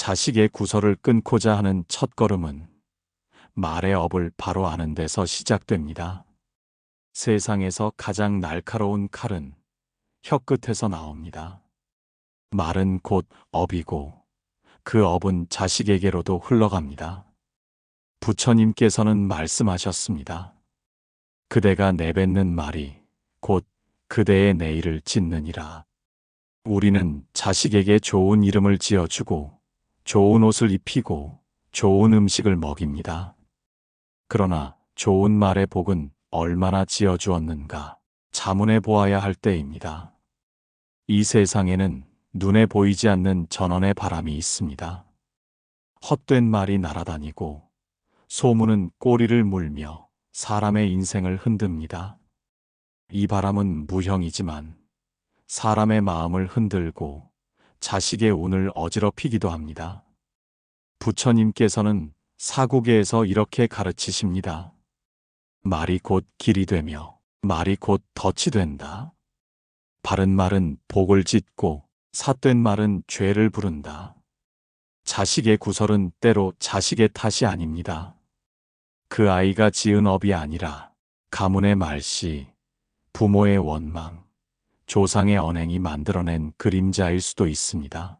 자식의 구설을 끊고자 하는 첫걸음은 말의 업을 바로 아는 데서 시작됩니다. 세상에서 가장 날카로운 칼은 혀끝에서 나옵니다. 말은 곧 업이고 그 업은 자식에게로도 흘러갑니다. 부처님께서는 말씀하셨습니다. 그대가 내뱉는 말이 곧 그대의 내일을 짓느니라. 우리는 자식에게 좋은 이름을 지어주고 좋은 옷을 입히고 좋은 음식을 먹입니다. 그러나 좋은 말의 복은 얼마나 지어주었는가 자문해 보아야 할 때입니다. 이 세상에는 눈에 보이지 않는 전원의 바람이 있습니다. 헛된 말이 날아다니고 소문은 꼬리를 물며 사람의 인생을 흔듭니다. 이 바람은 무형이지만 사람의 마음을 흔들고 자식의 운을 어지럽히기도 합니다. 부처님께서는 사구계에서 이렇게 가르치십니다. 말이 곧 길이 되며 말이 곧 덫이 된다. 바른 말은 복을 짓고 삿된 말은 죄를 부른다. 자식의 구설은 때로 자식의 탓이 아닙니다. 그 아이가 지은 업이 아니라 가문의 말씨, 부모의 원망, 조상의 언행이 만들어낸 그림자일 수도 있습니다.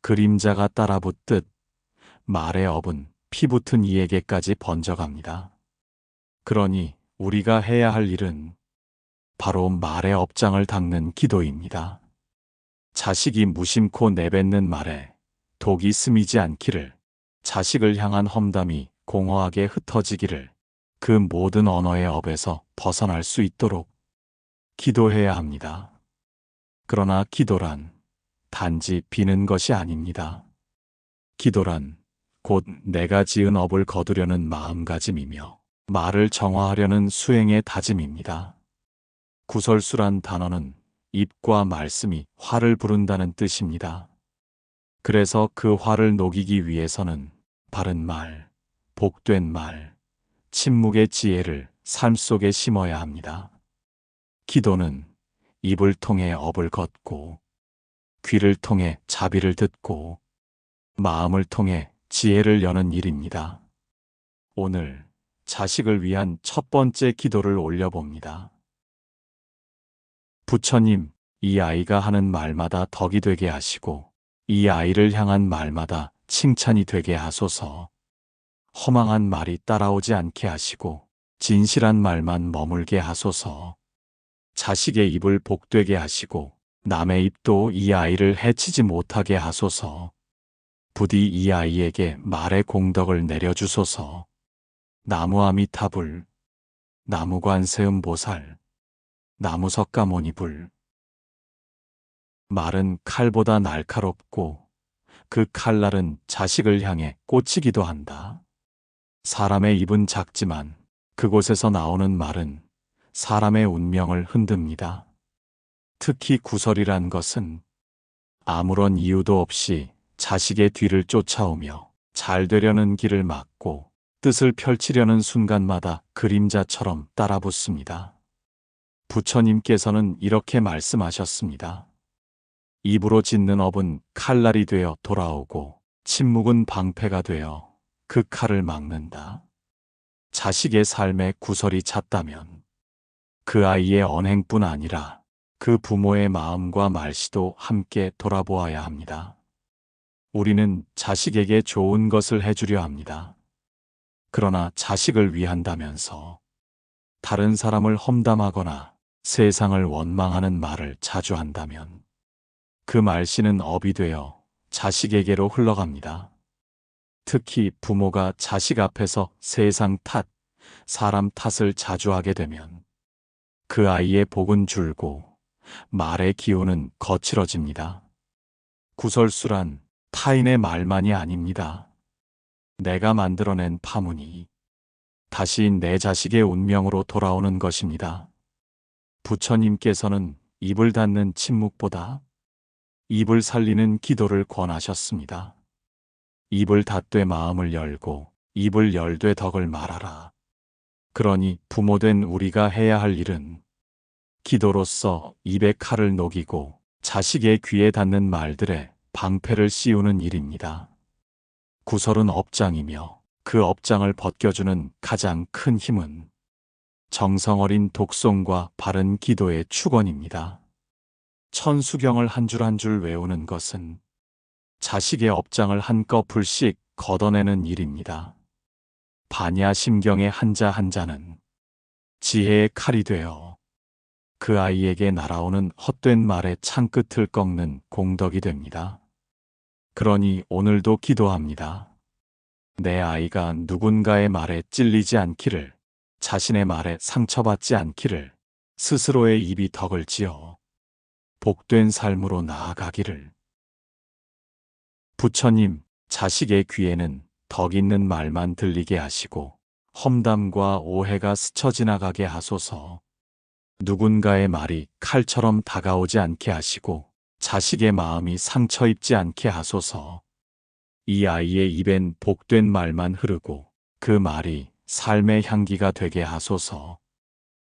그림자가 따라붙듯 말의 업은 피붙은 이에게까지 번져갑니다. 그러니 우리가 해야 할 일은 바로 말의 업장을 닦는 기도입니다. 자식이 무심코 내뱉는 말에 독이 스미지 않기를, 자식을 향한 험담이 공허하게 흩어지기를, 그 모든 언어의 업에서 벗어날 수 있도록 기도해야 합니다. 그러나 기도란 단지 비는 것이 아닙니다. 기도란 곧 내가 지은 업을 거두려는 마음가짐이며 말을 정화하려는 수행의 다짐입니다. 구설수란 단어는 입과 말씀이 화를 부른다는 뜻입니다. 그래서 그 화를 녹이기 위해서는 바른 말, 복된 말, 침묵의 지혜를 삶 속에 심어야 합니다. 기도는 입을 통해 업을 걷고, 귀를 통해 자비를 듣고, 마음을 통해 지혜를 여는 일입니다. 오늘 자식을 위한 첫 번째 기도를 올려봅니다. 부처님, 이 아이가 하는 말마다 덕이 되게 하시고 이 아이를 향한 말마다 칭찬이 되게 하소서. 허망한 말이 따라오지 않게 하시고 진실한 말만 머물게 하소서. 자식의 입을 복되게 하시고 남의 입도 이 아이를 해치지 못하게 하소서. 부디 이 아이에게 말의 공덕을 내려주소서. 나무 아미타불, 나무 관세음보살, 나무 석가모니불. 말은 칼보다 날카롭고 그 칼날은 자식을 향해 꽂히기도 한다. 사람의 입은 작지만 그곳에서 나오는 말은 사람의 운명을 흔듭니다. 특히 구설이란 것은 아무런 이유도 없이 자식의 뒤를 쫓아오며 잘 되려는 길을 막고 뜻을 펼치려는 순간마다 그림자처럼 따라붙습니다. 부처님께서는 이렇게 말씀하셨습니다. 입으로 짓는 업은 칼날이 되어 돌아오고 침묵은 방패가 되어 그 칼을 막는다. 자식의 삶에 구설이 찼다면 그 아이의 언행뿐 아니라 그 부모의 마음과 말씨도 함께 돌아보아야 합니다. 우리는 자식에게 좋은 것을 해주려 합니다. 그러나 자식을 위한다면서 다른 사람을 험담하거나 세상을 원망하는 말을 자주 한다면 그 말씨는 업이 되어 자식에게로 흘러갑니다. 특히 부모가 자식 앞에서 세상 탓, 사람 탓을 자주 하게 되면 그 아이의 복은 줄고 말의 기운은 거칠어집니다. 구설수란 타인의 말만이 아닙니다. 내가 만들어낸 파문이 다시 내 자식의 운명으로 돌아오는 것입니다. 부처님께서는 입을 닫는 침묵보다 입을 살리는 기도를 권하셨습니다. 입을 닫되 마음을 열고 입을 열되 덕을 말하라. 그러니 부모된 우리가 해야 할 일은 기도로서 입의 칼을 녹이고 자식의 귀에 닿는 말들에 방패를 씌우는 일입니다. 구설은 업장이며 그 업장을 벗겨주는 가장 큰 힘은 정성 어린 독송과 바른 기도의 축원입니다. 천수경을 한 줄 한 줄 외우는 것은 자식의 업장을 한꺼풀씩 걷어내는 일입니다. 반야심경의 한자 한자는 지혜의 칼이 되어 그 아이에게 날아오는 헛된 말의 창끝을 꺾는 공덕이 됩니다. 그러니 오늘도 기도합니다. 내 아이가 누군가의 말에 찔리지 않기를, 자신의 말에 상처받지 않기를, 스스로의 입이 덕을 지어 복된 삶으로 나아가기를. 부처님, 자식의 귀에는 덕 있는 말만 들리게 하시고 험담과 오해가 스쳐 지나가게 하소서. 누군가의 말이 칼처럼 다가오지 않게 하시고 자식의 마음이 상처 입지 않게 하소서. 이 아이의 입엔 복된 말만 흐르고 그 말이 삶의 향기가 되게 하소서.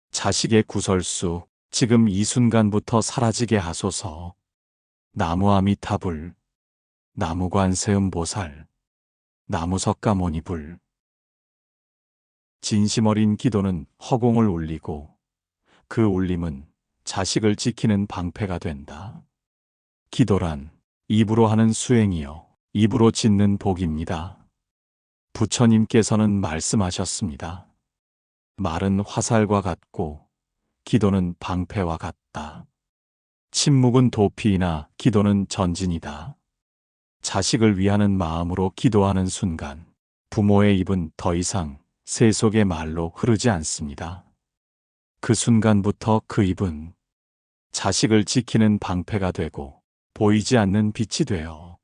자식의 구설수 지금 이 순간부터 사라지게 하소서. 나무아미타불, 나무관세음보살, 나무석가모니불. 진심 어린 기도는 허공을 울리고 그 울림은 자식을 지키는 방패가 된다. 기도란 입으로 하는 수행이요 입으로 짓는 복입니다. 부처님께서는 말씀하셨습니다. 말은 화살과 같고 기도는 방패와 같다. 침묵은 도피이나 기도는 전진이다. 자식을 위하는 마음으로 기도하는 순간 부모의 입은 더 이상 세속의 말로 흐르지 않습니다. 그 순간부터 그 입은 자식을 지키는 방패가 되고 보이지 않는 빛이 되어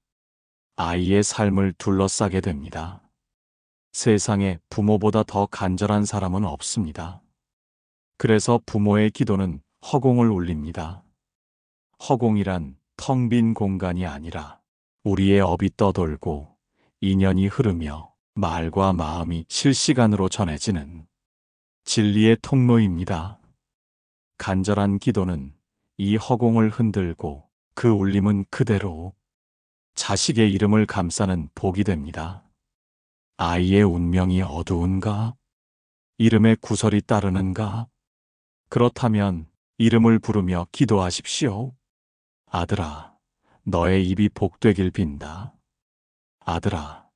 아이의 삶을 둘러싸게 됩니다. 세상에 부모보다 더 간절한 사람은 없습니다. 그래서 부모의 기도는 허공을 울립니다. 허공이란 텅 빈 공간이 아니라 우리의 업이 떠돌고 인연이 흐르며 말과 마음이 실시간으로 전해지는 진리의 통로입니다. 간절한 기도는 이 허공을 흔들고 그 울림은 그대로 자식의 이름을 감싸는 복이 됩니다. 아이의 운명이 어두운가? 이름에 구설이 따르는가? 그렇다면 이름을 부르며 기도하십시오. 아들아, 너의 입이 복되길 빈다. 아들아,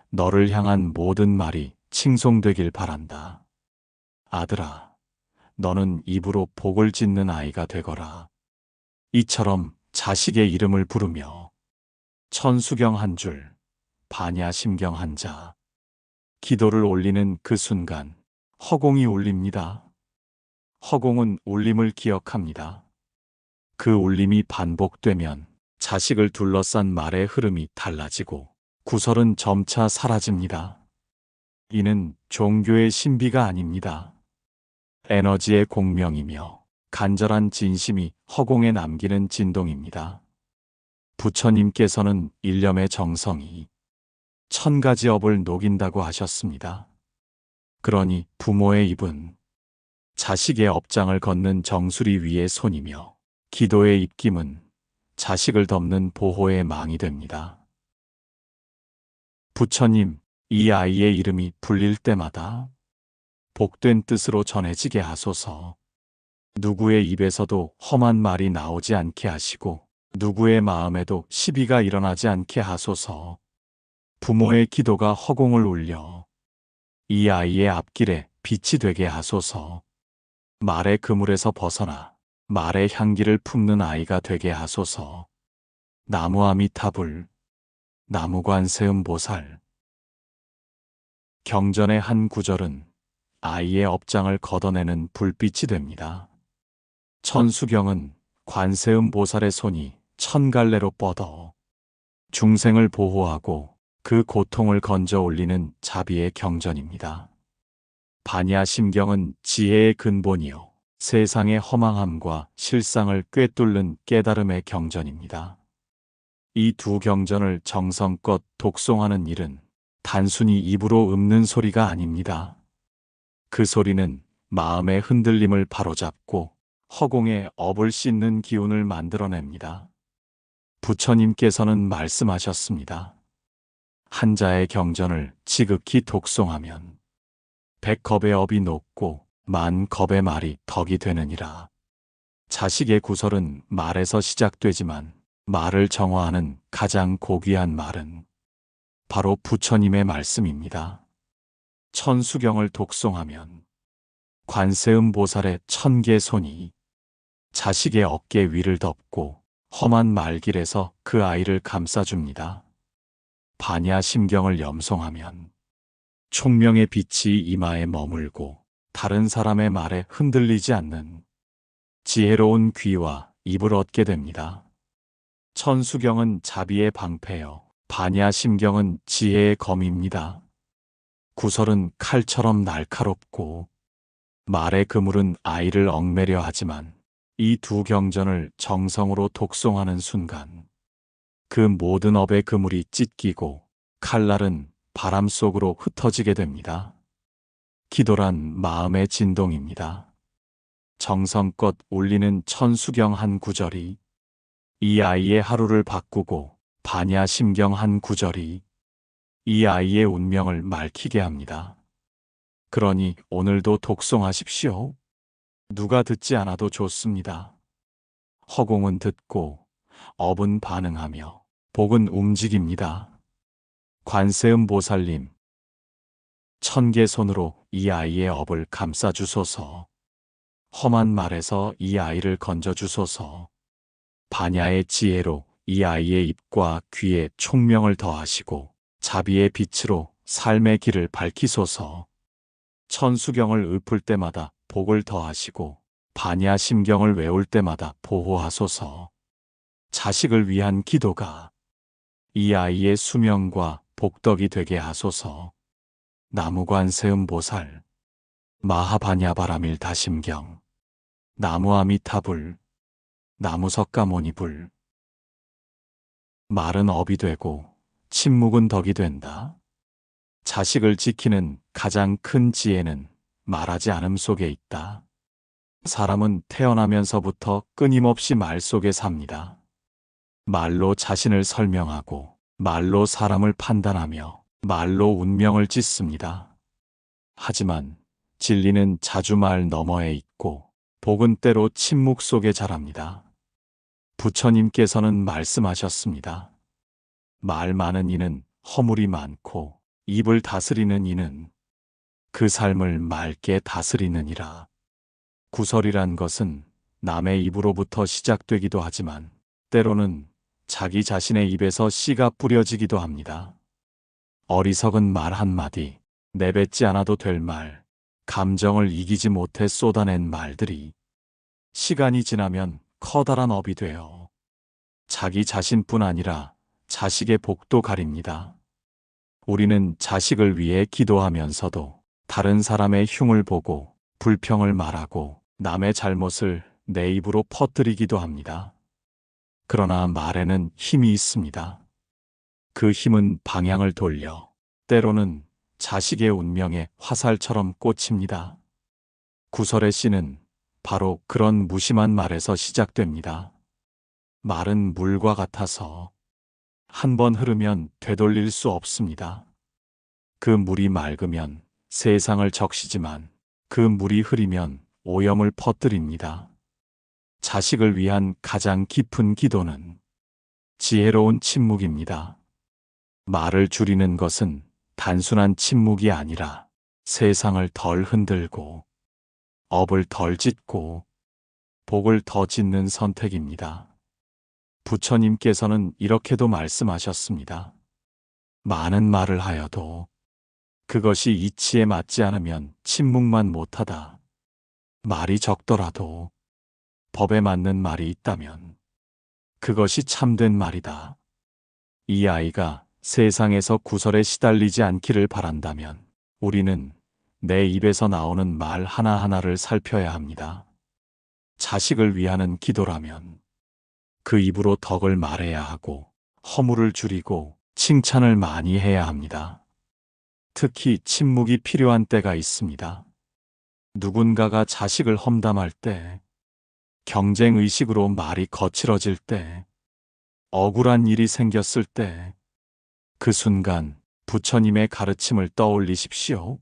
너를 향한 모든 말이 칭송되길 바란다. 아들아, 너는 입으로 복을 짓는 아이가 되거라. 이처럼 자식의 이름을 부르며 천수경 한 줄, 반야심경 한 자, 기도를 올리는 그 순간 허공이 울립니다. 허공은 울림을 기억합니다. 그 울림이 반복되면 자식을 둘러싼 말의 흐름이 달라지고 구설은 점차 사라집니다. 이는 종교의 신비가 아닙니다. 에너지의 공명이며 간절한 진심이 허공에 남기는 진동입니다. 부처님께서는 일념의 정성이 1000가지 업을 녹인다고 하셨습니다. 그러니 부모의 입은 자식의 업장을 걷는 정수리 위의 손이며 기도의 입김은 자식을 덮는 보호의 망이 됩니다. 부처님, 이 아이의 이름이 불릴 때마다 복된 뜻으로 전해지게 하소서. 누구의 입에서도 험한 말이 나오지 않게 하시고 누구의 마음에도 시비가 일어나지 않게 하소서. 부모의 기도가 허공을 울려 이 아이의 앞길에 빛이 되게 하소서. 말의 그물에서 벗어나 말의 향기를 품는 아이가 되게 하소서. 나무아미타불, 나무관세음보살. 경전의 한 구절은 아이의 업장을 걷어내는 불빛이 됩니다. 천수경은 관세음보살의 손이 1000갈래로 뻗어 중생을 보호하고 그 고통을 건져 올리는 자비의 경전입니다. 반야심경은 지혜의 근본이요 세상의 허망함과 실상을 꿰뚫는 깨달음의 경전입니다. 이 두 경전을 정성껏 독송하는 일은 단순히 입으로 읊는 소리가 아닙니다. 그 소리는 마음의 흔들림을 바로잡고 허공에 업을 씻는 기운을 만들어냅니다. 부처님께서는 말씀하셨습니다. 한자의 경전을 지극히 독송하면 100겁의 업이 높고 10,000겁의 말이 덕이 되느니라. 자식의 구설은 말에서 시작되지만 말을 정화하는 가장 고귀한 말은 바로 부처님의 말씀입니다. 천수경을 독송하면 관세음 보살의 1000개 손이 자식의 어깨 위를 덮고 험한 말길에서 그 아이를 감싸줍니다. 반야심경을 염송하면 총명의 빛이 이마에 머물고 다른 사람의 말에 흔들리지 않는 지혜로운 귀와 입을 얻게 됩니다. 천수경은 자비의 방패여 반야심경은 지혜의 검입니다. 구설은 칼처럼 날카롭고 말의 그물은 아이를 얽매려 하지만 이 두 경전을 정성으로 독송하는 순간 그 모든 업의 그물이 찢기고 칼날은 바람 속으로 흩어지게 됩니다. 기도란 마음의 진동입니다. 정성껏 울리는 천수경 한 구절이 이 아이의 하루를 바꾸고 반야심경 한 구절이 이 아이의 운명을 맑히게 합니다. 그러니 오늘도 독송하십시오. 누가 듣지 않아도 좋습니다. 허공은 듣고 업은 반응하며 복은 움직입니다. 관세음 보살님, 1000개 손으로 이 아이의 업을 감싸주소서. 험한 말에서 이 아이를 건져주소서. 반야의 지혜로 이 아이의 입과 귀에 총명을 더하시고 자비의 빛으로 삶의 길을 밝히소서. 천수경을 읊을 때마다 복을 더하시고 반야심경을 외울 때마다 보호하소서. 자식을 위한 기도가 이 아이의 수명과 복덕이 되게 하소서. 나무관세음 보살, 마하반야바라밀 다심경, 나무아미타불, 나무석가모니불. 말은 업이 되고 침묵은 덕이 된다. 자식을 지키는 가장 큰 지혜는 말하지 않음 속에 있다. 사람은 태어나면서부터 끊임없이 말 속에 삽니다. 말로 자신을 설명하고 말로 사람을 판단하며 말로 운명을 짓습니다. 하지만 진리는 자주 말 너머에 있고 복은 때로 침묵 속에 자랍니다. 부처님께서는 말씀하셨습니다. 말 많은 이는 허물이 많고 입을 다스리는 이는 그 삶을 맑게 다스리느니라. 구설이란 것은 남의 입으로부터 시작되기도 하지만 때로는 자기 자신의 입에서 씨가 뿌려지기도 합니다. 어리석은 말 한마디, 내뱉지 않아도 될 말, 감정을 이기지 못해 쏟아낸 말들이 시간이 지나면 커다란 업이 되어 자기 자신뿐 아니라 자식의 복도 가립니다. 우리는 자식을 위해 기도하면서도 다른 사람의 흉을 보고 불평을 말하고 남의 잘못을 내 입으로 퍼뜨리기도 합니다. 그러나 말에는 힘이 있습니다. 그 힘은 방향을 돌려 때로는 자식의 운명에 화살처럼 꽂힙니다. 구설의 씨는 바로 그런 무심한 말에서 시작됩니다. 말은 물과 같아서 한 번 흐르면 되돌릴 수 없습니다. 그 물이 맑으면 세상을 적시지만 그 물이 흐리면 오염을 퍼뜨립니다. 자식을 위한 가장 깊은 기도는 지혜로운 침묵입니다. 말을 줄이는 것은 단순한 침묵이 아니라 세상을 덜 흔들고 업을 덜 짓고 복을 더 짓는 선택입니다. 부처님께서는 이렇게도 말씀하셨습니다. 많은 말을 하여도 그것이 이치에 맞지 않으면 침묵만 못하다. 말이 적더라도 법에 맞는 말이 있다면 그것이 참된 말이다. 이 아이가 세상에서 구설에 시달리지 않기를 바란다면 우리는 내 입에서 나오는 말 하나하나를 살펴야 합니다. 자식을 위하는 기도라면 그 입으로 덕을 말해야 하고 허물을 줄이고 칭찬을 많이 해야 합니다. 특히 침묵이 필요한 때가 있습니다. 누군가가 자식을 험담할 때, 경쟁의식으로 말이 거칠어질 때, 억울한 일이 생겼을 때 그 순간 부처님의 가르침을 떠올리십시오.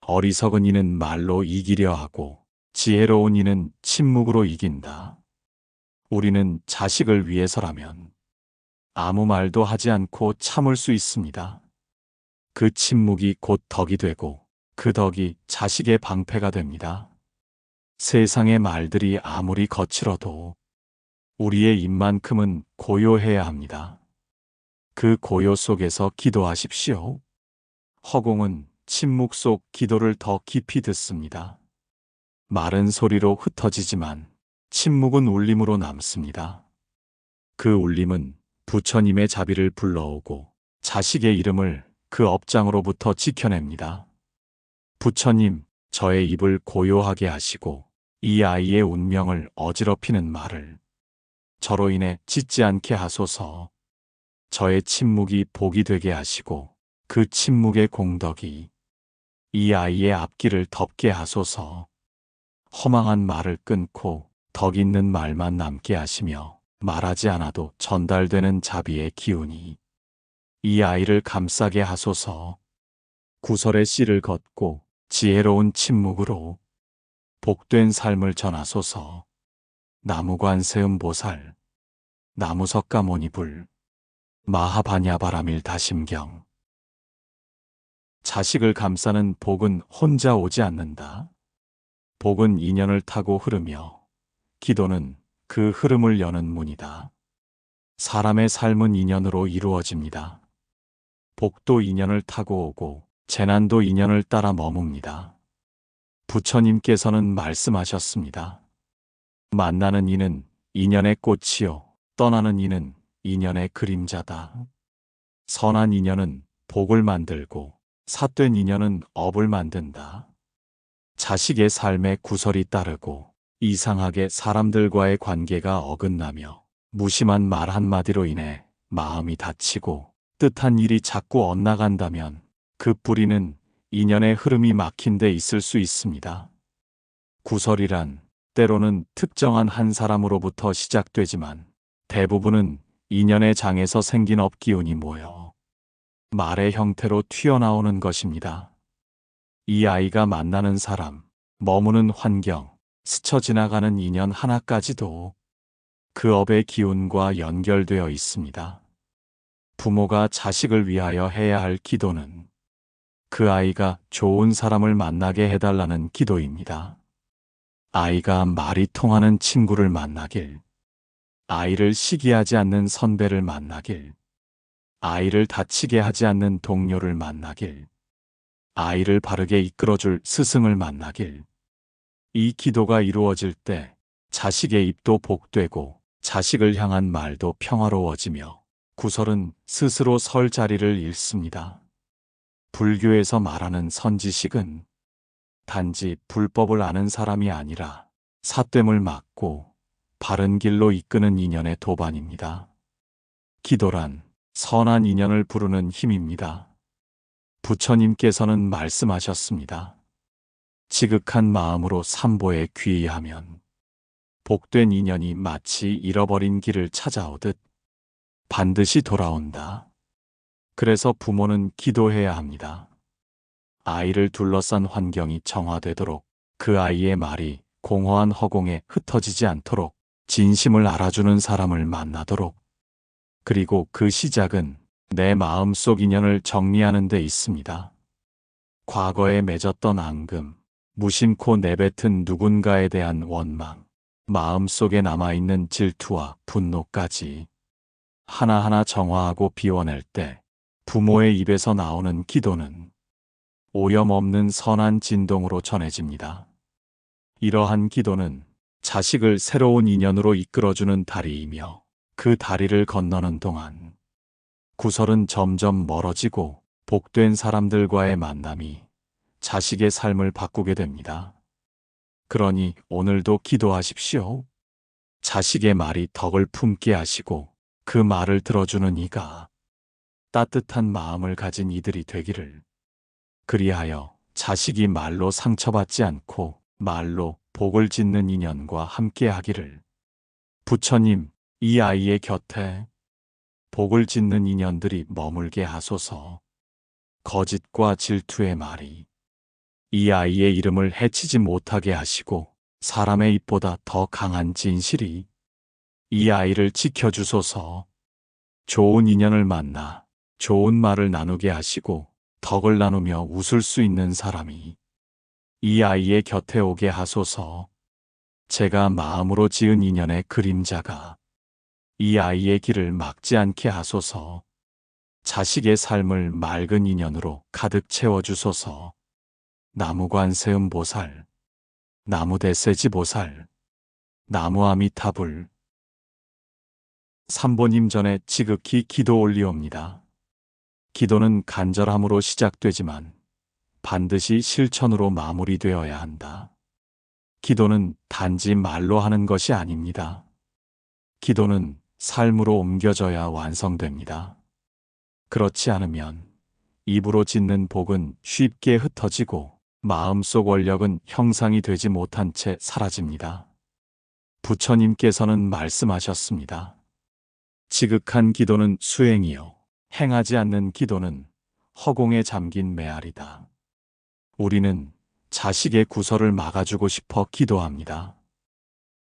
어리석은 이는 말로 이기려 하고 지혜로운 이는 침묵으로 이긴다. 우리는 자식을 위해서라면 아무 말도 하지 않고 참을 수 있습니다. 그 침묵이 곧 덕이 되고 그 덕이 자식의 방패가 됩니다. 세상의 말들이 아무리 거칠어도 우리의 입만큼은 고요해야 합니다. 그 고요 속에서 기도하십시오. 허공은 침묵 속 기도를 더 깊이 듣습니다. 말은 소리로 흩어지지만 침묵은 울림으로 남습니다. 그 울림은 부처님의 자비를 불러오고 자식의 이름을 그 업장으로부터 지켜냅니다. 부처님, 저의 입을 고요하게 하시고 이 아이의 운명을 어지럽히는 말을 저로 인해 짓지 않게 하소서. 저의 침묵이 복이 되게 하시고 그 침묵의 공덕이 이 아이의 앞길을 덮게 하소서. 허망한 말을 끊고 덕 있는 말만 남게 하시며 말하지 않아도 전달되는 자비의 기운이 이 아이를 감싸게 하소서. 구설의 씨를 걷고 지혜로운 침묵으로 복된 삶을 전하소서. 나무관세음보살, 나무석가모니불, 마하바냐바라밀 다심경. 자식을 감싸는 복은 혼자 오지 않는다. 복은 인연을 타고 흐르며 기도는 그 흐름을 여는 문이다. 사람의 삶은 인연으로 이루어집니다. 복도 인연을 타고 오고 재난도 인연을 따라 머뭅니다. 부처님께서는 말씀하셨습니다. 만나는 이는 인연의 꽃이요, 떠나는 이는 인연의 그림자다. 선한 인연은 복을 만들고 삿된 인연은 업을 만든다. 자식의 삶에 구설이 따르고 이상하게 사람들과의 관계가 어긋나며 무심한 말 한마디로 인해 마음이 다치고 뜻한 일이 자꾸 엇나간다면 그 뿌리는 인연의 흐름이 막힌 데 있을 수 있습니다. 구설이란 때로는 특정한 한 사람으로부터 시작되지만 대부분은 인연의 장에서 생긴 업기운이 모여 말의 형태로 튀어나오는 것입니다. 이 아이가 만나는 사람, 머무는 환경, 스쳐 지나가는 인연 하나까지도 그 업의 기운과 연결되어 있습니다. 부모가 자식을 위하여 해야 할 기도는 그 아이가 좋은 사람을 만나게 해달라는 기도입니다. 아이가 말이 통하는 친구를 만나길, 아이를 시기하지 않는 선배를 만나길, 아이를 다치게 하지 않는 동료를 만나길, 아이를 바르게 이끌어줄 스승을 만나길. 이 기도가 이루어질 때 자식의 입도 복되고 자식을 향한 말도 평화로워지며 구설은 스스로 설 자리를 잃습니다. 불교에서 말하는 선지식은 단지 불법을 아는 사람이 아니라 삿됨을 막고 바른 길로 이끄는 인연의 도반입니다. 기도란 선한 인연을 부르는 힘입니다. 부처님께서는 말씀하셨습니다. 지극한 마음으로 삼보에 귀의하면 복된 인연이 마치 잃어버린 길을 찾아오듯 반드시 돌아온다. 그래서 부모는 기도해야 합니다. 아이를 둘러싼 환경이 정화되도록, 그 아이의 말이 공허한 허공에 흩어지지 않도록, 진심을 알아주는 사람을 만나도록. 그리고 그 시작은 내 마음속 인연을 정리하는 데 있습니다. 과거에 맺었던 앙금, 무심코 내뱉은 누군가에 대한 원망, 마음속에 남아있는 질투와 분노까지 하나하나 정화하고 비워낼 때 부모의 입에서 나오는 기도는 오염없는 선한 진동으로 전해집니다. 이러한 기도는 자식을 새로운 인연으로 이끌어주는 다리이며 그 다리를 건너는 동안 구설은 점점 멀어지고 복된 사람들과의 만남이 자식의 삶을 바꾸게 됩니다. 그러니 오늘도 기도하십시오. 자식의 말이 덕을 품게 하시고 그 말을 들어주는 이가 따뜻한 마음을 가진 이들이 되기를. 그리하여 자식이 말로 상처받지 않고 말로 복을 짓는 인연과 함께 하기를. 부처님, 이 아이의 곁에 복을 짓는 인연들이 머물게 하소서. 거짓과 질투의 말이 이 아이의 이름을 해치지 못하게 하시고 사람의 입보다 더 강한 진실이 이 아이를 지켜주소서. 좋은 인연을 만나 좋은 말을 나누게 하시고 덕을 나누며 웃을 수 있는 사람이 이 아이의 곁에 오게 하소서. 제가 마음으로 지은 인연의 그림자가 이 아이의 길을 막지 않게 하소서. 자식의 삶을 맑은 인연으로 가득 채워주소서. 나무관세음 보살, 나무대세지 보살, 나무아미타불. 삼보님 전에 지극히 기도 올리옵니다. 기도는 간절함으로 시작되지만 반드시 실천으로 마무리되어야 한다. 기도는 단지 말로 하는 것이 아닙니다. 기도는 삶으로 옮겨져야 완성됩니다. 그렇지 않으면 입으로 짓는 복은 쉽게 흩어지고 마음속 원력은 형상이 되지 못한 채 사라집니다. 부처님께서는 말씀하셨습니다. 지극한 기도는 수행이요, 행하지 않는 기도는 허공에 잠긴 메아리다. 우리는 자식의 구설을 막아주고 싶어 기도합니다.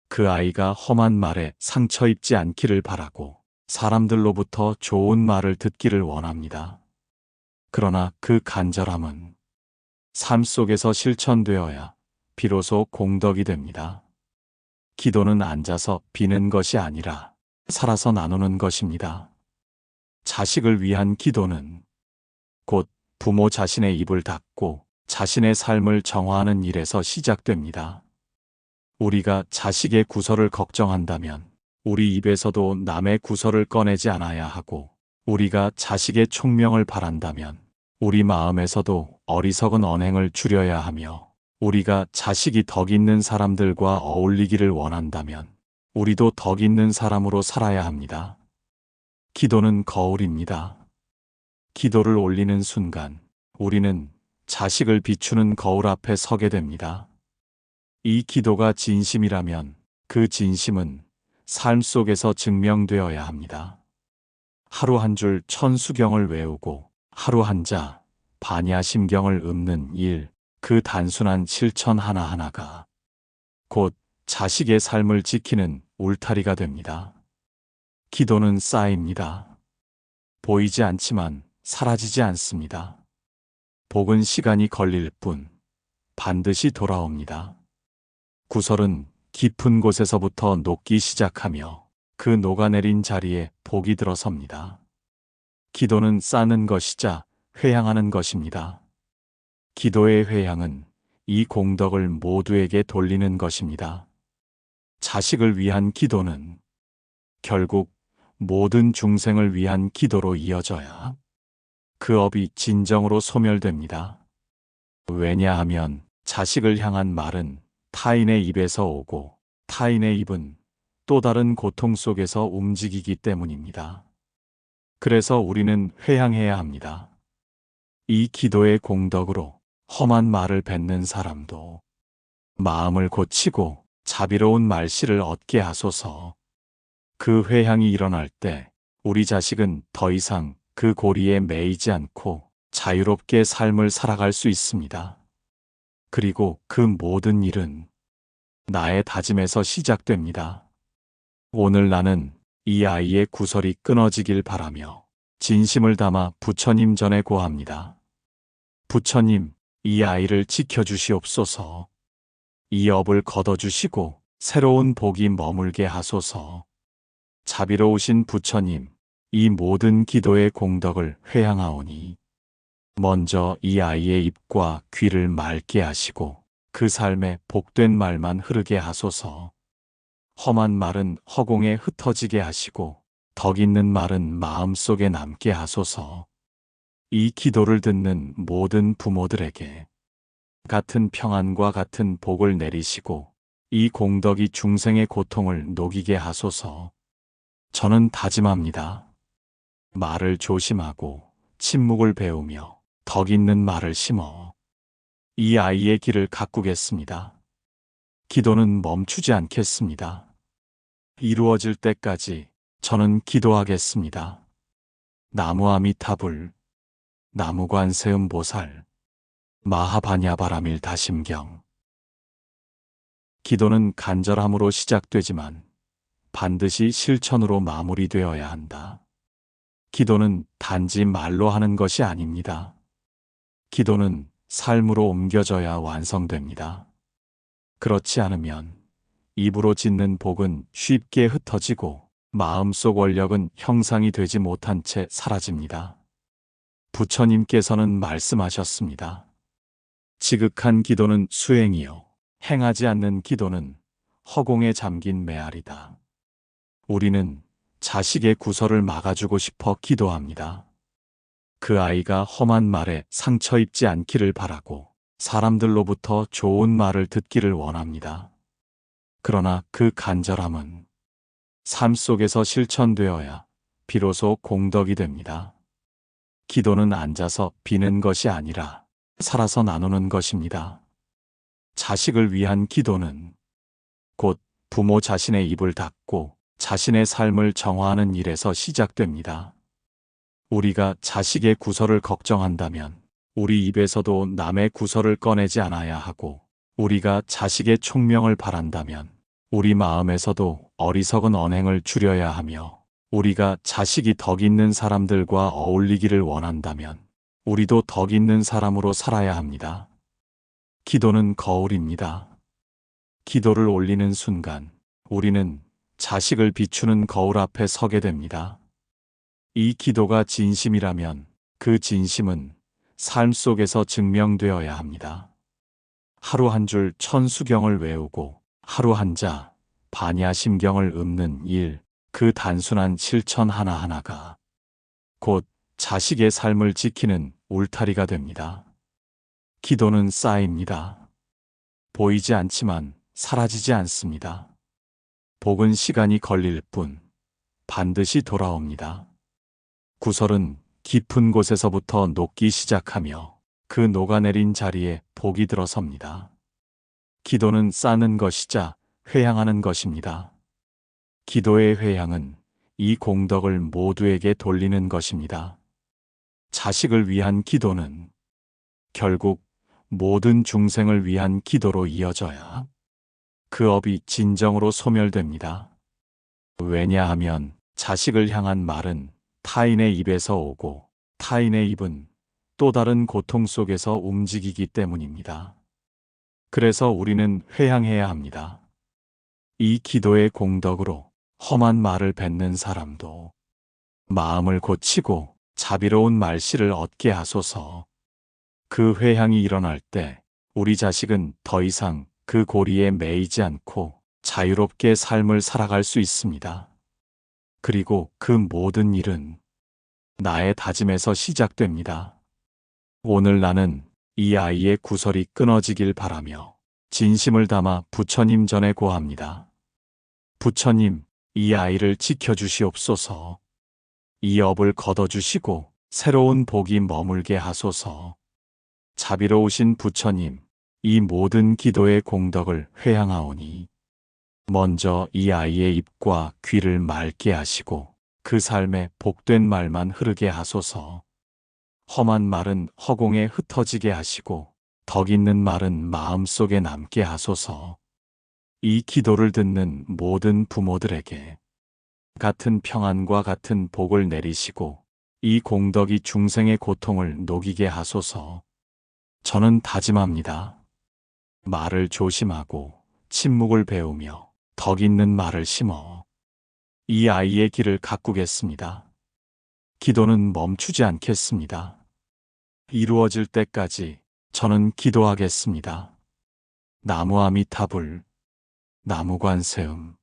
그 아이가 험한 말에 상처 입지 않기를 바라고 사람들로부터 좋은 말을 듣기를 원합니다. 그러나 그 간절함은 삶 속에서 실천되어야 비로소 공덕이 됩니다. 기도는 앉아서 비는 것이 아니라 살아서 나누는 것입니다. 자식을 위한 기도는 곧 부모 자신의 입을 닫고 자신의 삶을 정화하는 일에서 시작됩니다. 우리가 자식의 구설을 걱정한다면 우리 입에서도 남의 구설을 꺼내지 않아야 하고, 우리가 자식의 총명을 바란다면 우리 마음에서도 어리석은 언행을 줄여야 하며, 우리가 자식이 덕 있는 사람들과 어울리기를 원한다면 우리도 덕 있는 사람으로 살아야 합니다. 기도는 거울입니다. 기도를 올리는 순간 우리는 자식을 비추는 거울 앞에 서게 됩니다. 이 기도가 진심이라면 그 진심은 삶 속에서 증명되어야 합니다. 하루 한 줄 천수경을 외우고 하루 한자 반야심경을 읊는 일, 그 단순한 실천 하나하나가 곧 자식의 삶을 지키는 울타리가 됩니다. 기도는 쌓입니다. 보이지 않지만 사라지지 않습니다. 복은 시간이 걸릴 뿐 반드시 돌아옵니다. 구설은 깊은 곳에서부터 녹기 시작하며 그 녹아내린 자리에 복이 들어섭니다. 기도는 쌓는 것이자 회향하는 것입니다. 기도의 회향은 이 공덕을 모두에게 돌리는 것입니다. 자식을 위한 기도는 결국 모든 중생을 위한 기도로 이어져야 그 업이 진정으로 소멸됩니다. 왜냐하면 자식을 향한 말은 타인의 입에서 오고 타인의 입은 또 다른 고통 속에서 움직이기 때문입니다. 그래서 우리는 회향해야 합니다. 이 기도의 공덕으로 험한 말을 뱉는 사람도 마음을 고치고 자비로운 말씨를 얻게 하소서. 그 회향이 일어날 때 우리 자식은 더 이상 그 고리에 매이지 않고 자유롭게 삶을 살아갈 수 있습니다. 그리고 그 모든 일은 나의 다짐에서 시작됩니다. 오늘 나는 이 아이의 구설이 끊어지길 바라며 진심을 담아 부처님 전에 고합니다. 부처님, 이 아이를 지켜주시옵소서. 이 업을 걷어주시고 새로운 복이 머물게 하소서. 자비로우신 부처님, 이 모든 기도의 공덕을 회향하오니 먼저 이 아이의 입과 귀를 맑게 하시고 그 삶에 복된 말만 흐르게 하소서. 험한 말은 허공에 흩어지게 하시고 덕 있는 말은 마음속에 남게 하소서. 이 기도를 듣는 모든 부모들에게 같은 평안과 같은 복을 내리시고 이 공덕이 중생의 고통을 녹이게 하소서. 저는 다짐합니다. 말을 조심하고 침묵을 배우며 덕 있는 말을 심어 이 아이의 길을 가꾸겠습니다. 기도는 멈추지 않겠습니다. 이루어질 때까지 저는 기도하겠습니다. 나무아미타불, 나무관세음보살, 마하바냐바라밀 다심경. 기도는 간절함으로 시작되지만 반드시 실천으로 마무리되어야 한다. 기도는 단지 말로 하는 것이 아닙니다. 기도는 삶으로 옮겨져야 완성됩니다. 그렇지 않으면 입으로 짓는 복은 쉽게 흩어지고 마음속 원력은 형상이 되지 못한 채 사라집니다. 부처님께서는 말씀하셨습니다. 지극한 기도는 수행이요, 행하지 않는 기도는 허공에 잠긴 메아리다. 우리는 자식의 구설을 막아주고 싶어 기도합니다. 그 아이가 험한 말에 상처 입지 않기를 바라고 사람들로부터 좋은 말을 듣기를 원합니다. 그러나 그 간절함은 삶 속에서 실천되어야 비로소 공덕이 됩니다. 기도는 앉아서 비는 것이 아니라 살아서 나누는 것입니다. 자식을 위한 기도는 곧 부모 자신의 입을 닫고 자신의 삶을 정화하는 일에서 시작됩니다. 우리가 자식의 구설을 걱정한다면 우리 입에서도 남의 구설을 꺼내지 않아야 하고, 우리가 자식의 총명을 바란다면 우리 마음에서도 어리석은 언행을 줄여야 하며, 우리가 자식이 덕 있는 사람들과 어울리기를 원한다면 우리도 덕 있는 사람으로 살아야 합니다. 기도는 거울입니다. 기도를 올리는 순간 우리는 자식을 비추는 거울 앞에 서게 됩니다. 이 기도가 진심이라면 그 진심은 삶 속에서 증명되어야 합니다. 하루 한 줄 천수경을 외우고 하루 한자 반야심경을 읊는 일, 그 단순한 실천 하나하나가 곧 자식의 삶을 지키는 울타리가 됩니다. 기도는 쌓입니다. 보이지 않지만 사라지지 않습니다. 복은 시간이 걸릴 뿐 반드시 돌아옵니다. 구설은 깊은 곳에서부터 녹기 시작하며 그 녹아내린 자리에 복이 들어섭니다. 기도는 쌓는 것이자 회향하는 것입니다. 기도의 회향은 이 공덕을 모두에게 돌리는 것입니다. 자식을 위한 기도는 결국 모든 중생을 위한 기도로 이어져야 그 업이 진정으로 소멸됩니다. 왜냐하면 자식을 향한 말은 타인의 입에서 오고 타인의 입은 또 다른 고통 속에서 움직이기 때문입니다. 그래서 우리는 회향해야 합니다. 이 기도의 공덕으로 험한 말을 뱉는 사람도 마음을 고치고 자비로운 말씨를 얻게 하소서. 그 회향이 일어날 때 우리 자식은 더 이상 그 고리에 매이지 않고 자유롭게 삶을 살아갈 수 있습니다. 그리고 그 모든 일은 나의 다짐에서 시작됩니다. 오늘 나는 이 아이의 구설이 끊어지길 바라며 진심을 담아 부처님 전에 고합니다. 부처님, 이 아이를 지켜주시옵소서. 이 업을 걷어주시고 새로운 복이 머물게 하소서. 자비로우신 부처님, 이 모든 기도의 공덕을 회향하오니 먼저 이 아이의 입과 귀를 맑게 하시고 그 삶에 복된 말만 흐르게 하소서. 험한 말은 허공에 흩어지게 하시고 덕 있는 말은 마음속에 남게 하소서. 이 기도를 듣는 모든 부모들에게 같은 평안과 같은 복을 내리시고 이 공덕이 중생의 고통을 녹이게 하소서. 저는 다짐합니다. 말을 조심하고 침묵을 배우며 덕 있는 말을 심어 이 아이의 길을 가꾸겠습니다. 기도는 멈추지 않겠습니다. 이루어질 때까지 저는 기도하겠습니다. 나무아미타불, 나무관세음.